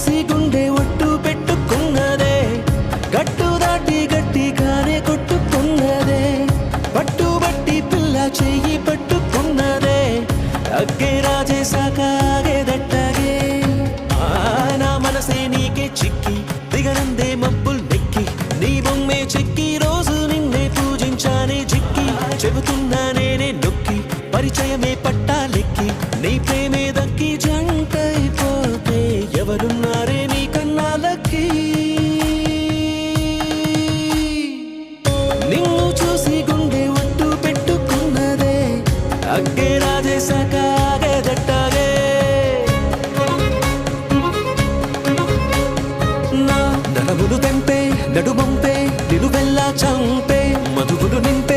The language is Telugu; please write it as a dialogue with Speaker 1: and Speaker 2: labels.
Speaker 1: చూసి గుండె ఒట్టు పెట్టుకున్నదే గట్టు దాటి గట్టిగానే కొట్టుకున్నదే పట్టుబట్టి పిల్ల చెయ్యి పట్టుకున్నదే అగ్గే రాజేశాక ఆగేదట్టగే నా మనసే నీకే చిక్కి దిగనందే మబ్బుల్ నెక్కి నీ బొమ్మే చెక్కి రోజు నిన్నే పూజించానే చిక్కి చెబుతున్నా నేనే నొక్కి పరిచయమే పట్టాలెక్కి నీ ప్రేమే దక్కి జంటైపోతే ఎవరున్నారే నీ కన్నాలకి నిన్ను చూసి గుండె ఒట్టు పెట్టుకున్నదే అగ్గే రాజేశాక ఆగేదట్టగే నా నడములు తెంపే నడుమంపే నిలువెల్లా చంపే మధువులు నింపే